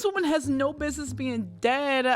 This woman has no business being dead.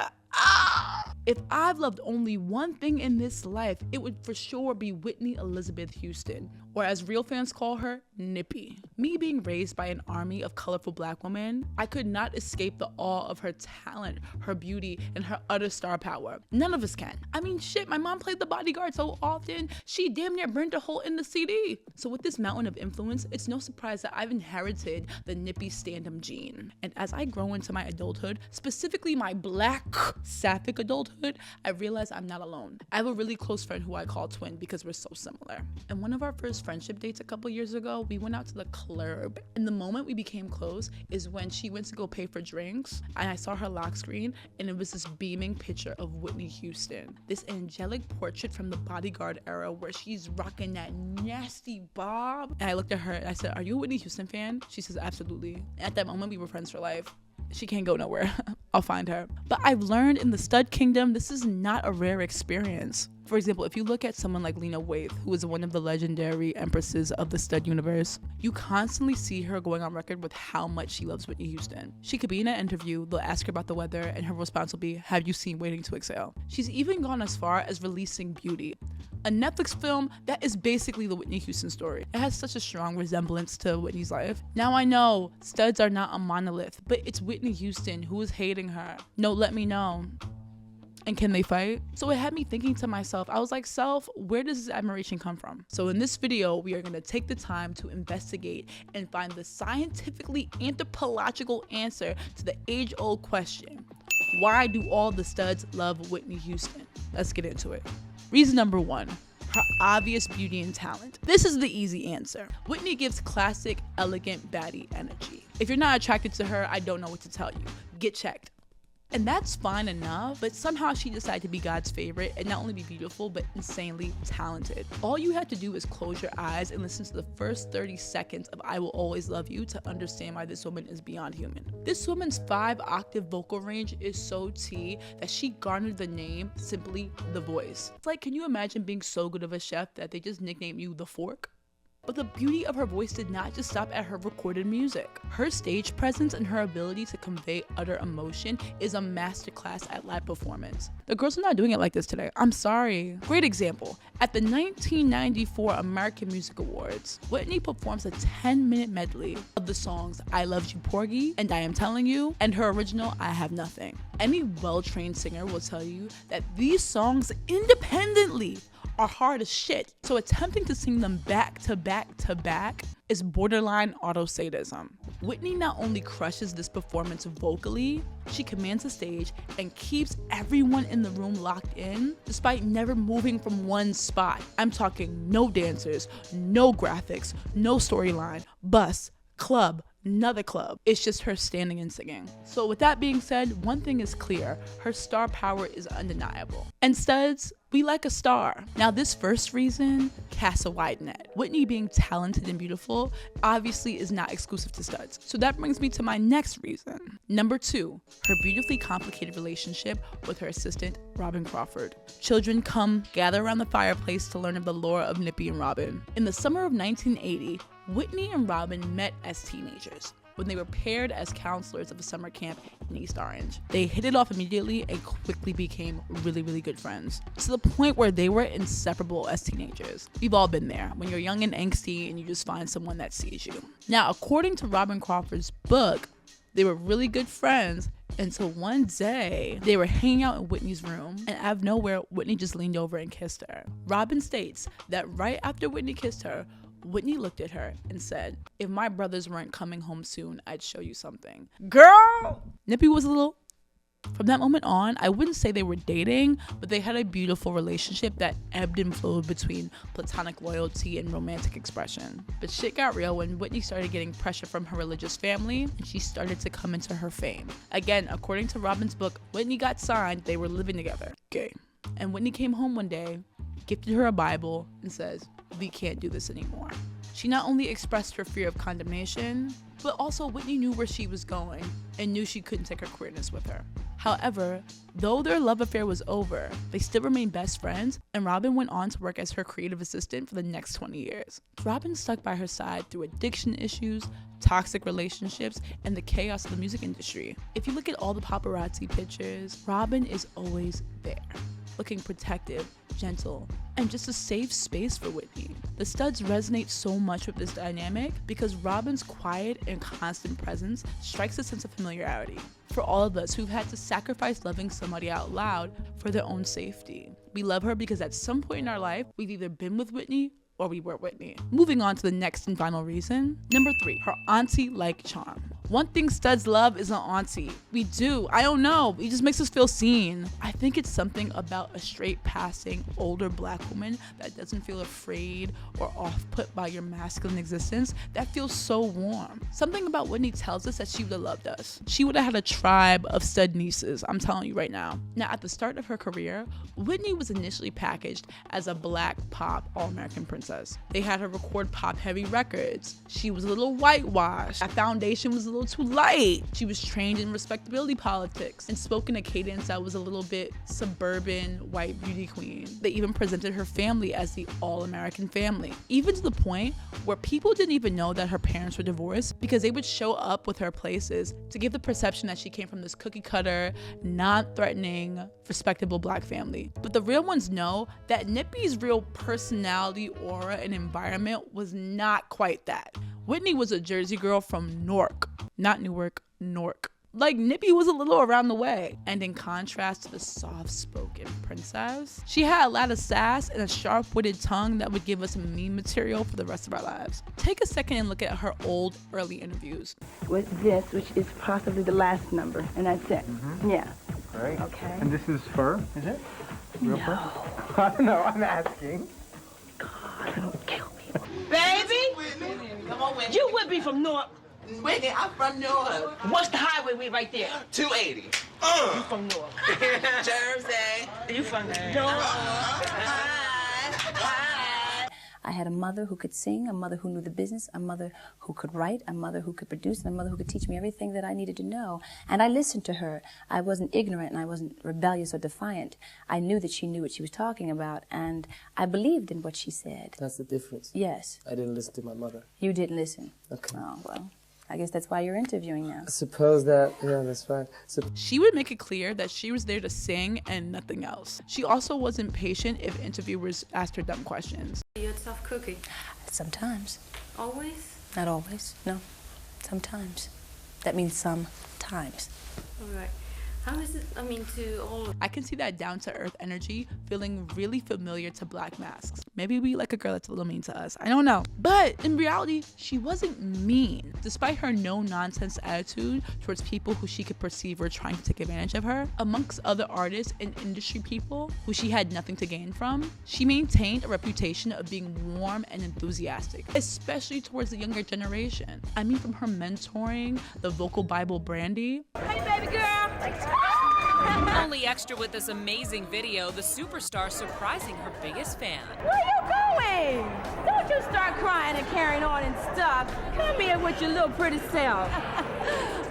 If I've loved only one thing in this life, it would for sure be Whitney Elizabeth Houston, or as real fans call her, Nippy. Me being raised by an army of colorful black women, I could not escape the awe of her talent, her beauty, and her utter star power. None of us can. I mean, shit, my mom played The Bodyguard so often, she damn near burnt a hole in the CD. So with this mountain of influence, it's no surprise that I've inherited the Nippy stand-up gene. And as I grow into my adulthood, specifically my black, sapphic adulthood, I realize I'm not alone. I have a really close friend who I call twin because we're so similar. And one of our first friendship dates a couple years ago, we went out to the club. And the moment we became close is when she went to go pay for drinks, and I saw her lock screen, and it was this beaming picture of Whitney Houston. This angelic portrait from the Bodyguard era where she's rocking that nasty bob. And I looked at her and I said, "Are you a Whitney Houston fan?" She says, "Absolutely." At that moment, we were friends for life. She can't go nowhere. I'll find her. But I've learned in the stud kingdom, this is not a rare experience. For example, if you look at someone like Lena Waithe, who is one of the legendary empresses of the stud universe, you constantly see her going on record with how much she loves Whitney Houston. She could be in an interview, they'll ask her about the weather, and her response will be, "Have you seen Waiting to Exhale?" She's even gone as far as releasing Beauty, a Netflix film that is basically the Whitney Houston story. It has such a strong resemblance to Whitney's life. Now I know studs are not a monolith, but it's Whitney Houston who is hating her. No, let me know. And can they fight? So it had me thinking to myself, I was like, self, where does this admiration come from? So in this video, we are gonna take the time to investigate and find the scientifically anthropological answer to the age-old question. Why do all the studs love Whitney Houston? Let's get into it. Reason number one, her obvious beauty and talent. This is the easy answer. Whitney gives classic, elegant baddie energy. If you're not attracted to her, I don't know what to tell you. Get checked. And that's fine enough, but somehow she decided to be God's favorite and not only be beautiful, but insanely talented. All you have to do is close your eyes and listen to the first 30 seconds of I Will Always Love You to understand why this woman is beyond human. This woman's 5-octave vocal range is so T that she garnered the name simply The Voice. It's like, can you imagine being so good of a chef that they just nickname you The Fork? But the beauty of her voice did not just stop at her recorded music. Her stage presence and her ability to convey utter emotion is a masterclass at live performance. The girls are not doing it like this today. I'm sorry. Great example. At the 1994 American Music Awards, Whitney performs a 10-minute medley of the songs I Loved You Porgy and I Am Telling You, and her original I Have Nothing. Any well-trained singer will tell you that these songs independently are hard as shit, so attempting to sing them back to back to back is borderline auto-sadism. Whitney not only crushes this performance vocally, she commands the stage and keeps everyone in the room locked in despite never moving from one spot. I'm talking no dancers, no graphics, no storyline, bus, club, another club. It's just her standing and singing. So with that being said, one thing is clear, her star power is undeniable. And studs, we like a star. Now this first reason casts a wide net. Whitney being talented and beautiful obviously is not exclusive to studs. So that brings me to my next reason. Number two, her beautifully complicated relationship with her assistant, Robyn Crawford. Children come gather around the fireplace to learn of the lore of Nippy and Robyn. In the summer of 1980, Whitney and Robyn met as teenagers when they were paired as counselors of a summer camp in East Orange. They hit it off immediately and quickly became really, really good friends, to the point where they were inseparable as teenagers. We've all been there, when you're young and angsty and you just find someone that sees you. Now, according to Robyn Crawford's book, they were really good friends until one day they were hanging out in Whitney's room, and out of nowhere, Whitney just leaned over and kissed her. Robyn states that right after Whitney kissed her, Whitney looked at her and said, "If my brothers weren't coming home soon, I'd show you something." Girl! Nippy was a little... From that moment on, I wouldn't say they were dating, but they had a beautiful relationship that ebbed and flowed between platonic loyalty and romantic expression. But shit got real when Whitney started getting pressure from her religious family, and she started to come into her fame. Again, according to Robyn's book, Whitney got signed, they were living together. Gay. And Whitney came home one day, gifted her a Bible, and says, "We can't do this anymore." She not only expressed her fear of condemnation, but also Whitney knew where she was going and knew she couldn't take her queerness with her. However, though their love affair was over, they still remained best friends, and Robyn went on to work as her creative assistant for the next 20 years. Robyn stuck by her side through addiction issues, toxic relationships, and the chaos of the music industry. If you look at all the paparazzi pictures, Robyn is always there, looking protective, gentle, and just a safe space for Whitney. The studs resonate so much with this dynamic because Robyn's quiet and constant presence strikes a sense of familiarity for all of us who've had to sacrifice loving somebody out loud for their own safety. We love her because at some point in our life, we've either been with Whitney or we were Whitney. Moving on to the next and final reason. Number 3, her auntie-like charm. One thing studs love is an auntie. We do. I don't know. It just makes us feel seen. I think it's something about a straight passing older black woman that doesn't feel afraid or off put by your masculine existence that feels so warm. Something about Whitney tells us that she would have loved us. She would have had a tribe of stud nieces, I'm telling you right now. Now, at the start of her career, Whitney was initially packaged as a black pop all-American princess. They had her record pop-heavy records. She was a little whitewashed. That foundation was a little too light. She was trained in respectability politics and spoke in a cadence that was a little bit suburban white beauty queen. They even presented her family as the all-American family, even to the point where people didn't even know that her parents were divorced because they would show up with her places to give the perception that she came from this cookie cutter, non-threatening, respectable black family. But the real ones know that Nippy's real personality, aura, and environment was not quite that. Whitney was a Jersey girl from Newark, not Newark, Newark. Like, Nippy was a little around the way. And in contrast to the soft-spoken princess, she had a lot of sass and a sharp-witted tongue that would give us meme material for the rest of our lives. Take a second and look at her old, early interviews. With this, which is possibly the last number, and that's it. Yeah. Great. Okay. And this is fur, is it? Real No. fur? I don't know, I'm asking. God, don't kill me. Baby? Come on, Whitney. You would be from North. Whitney, I'm from Newark. What's the highway way right there? 280. You from North. Jersey. You from there. I had a mother who could sing, a mother who knew the business, a mother who could write, a mother who could produce, and a mother who could teach me everything that I needed to know. And I listened to her. I wasn't ignorant and I wasn't rebellious or defiant. I knew that she knew what she was talking about, and I believed in what she said. That's the difference. Yes. I didn't listen to my mother. You didn't listen. Okay. Oh, well, I guess that's why you're interviewing now. I suppose that, yeah, that's right. She would make it clear that she was there to sing and nothing else. She also wasn't patient if interviewers asked her dumb questions. You're a tough cookie. Sometimes. Always? Not always. No. Sometimes. That means sometimes. All right. How is it, to all of I can see that down-to-earth energy feeling really familiar to black masks. Maybe we like a girl that's a little mean to us. I don't know. But in reality, she wasn't mean. Despite her no-nonsense attitude towards people who she could perceive were trying to take advantage of her, amongst other artists and industry people who she had nothing to gain from, she maintained a reputation of being warm and enthusiastic, especially towards the younger generation. I mean, from her mentoring the vocal Bible Brandy. Hey, baby girl. Only extra with this amazing video, the superstar surprising her biggest fan. Where you going? Don't you start crying and carrying on and stuff. Come here with your little pretty self.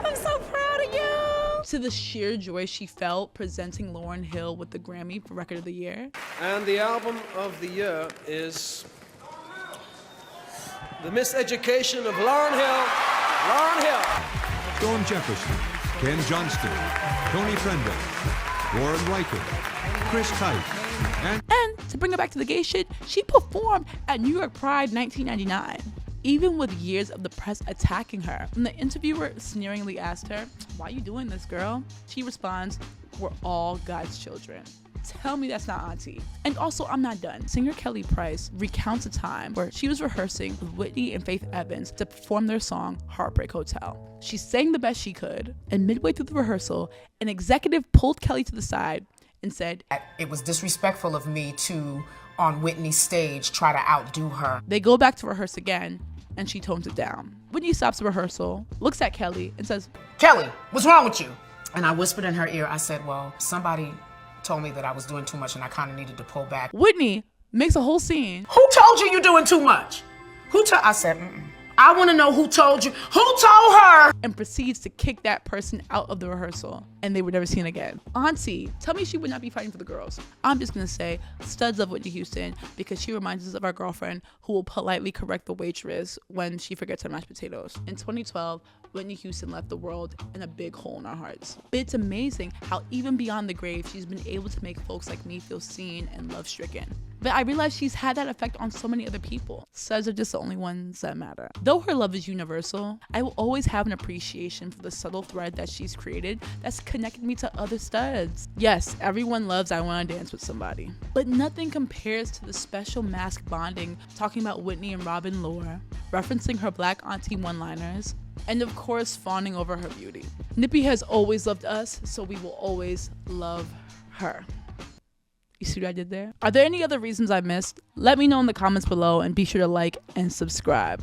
I'm so proud of you. To the sheer joy she felt presenting Lauryn Hill with the Grammy for Record of the Year. And the album of the year is The Miseducation of Lauryn Hill. Lauryn Hill. Dawn Jefferson, Ken Johnston, Tony Prenda, Warren Riker, Chris Tight, and to bring it back to the gay shit, she performed at New York Pride 1999. Even with years of the press attacking her, when the interviewer sneeringly asked her, "Why are you doing this, girl?" she responds, "We're all God's children." Tell me that's not auntie. And also, I'm not done. Singer Kelly Price recounts a time where she was rehearsing with Whitney and Faith Evans to perform their song Heartbreak Hotel. She sang the best she could, and midway through the rehearsal, an executive pulled Kelly to the side and said, "It was disrespectful of me to, on Whitney's stage, try to outdo her." They go back to rehearse again, and she tones it down. Whitney stops the rehearsal, looks at Kelly, and says, "Kelly, what's wrong with you?" And I whispered in her ear, I said, "Well, somebody told me that I was doing too much and I kind of needed to pull back." Whitney makes a whole scene. "Who told you you're doing too much? I said, I want to know who told you. Who told her? And proceeds to kick that person out of the rehearsal, and they were never seen again. Auntie, tell me she would not be fighting for the girls. I'm just gonna say, studs love Whitney Houston because she reminds us of our girlfriend who will politely correct the waitress when she forgets her mashed potatoes. In 2012, Whitney Houston left the world in a big hole in our hearts. But it's amazing how even beyond the grave, she's been able to make folks like me feel seen and love-stricken. But I realize she's had that effect on so many other people. Studs are just the only ones that matter. Though her love is universal, I will always have an appreciation for the subtle thread that she's created that's connected me to other studs. Yes, everyone loves I Wanna Dance with Somebody. But nothing compares to the special mask bonding talking about Whitney and Robyn lore, referencing her black auntie one-liners, and of course fawning over her beauty. Nippy has always loved us, so we will always love her. You see what I did there? Are there any other reasons I missed? Let me know in the comments below and be sure to like and subscribe.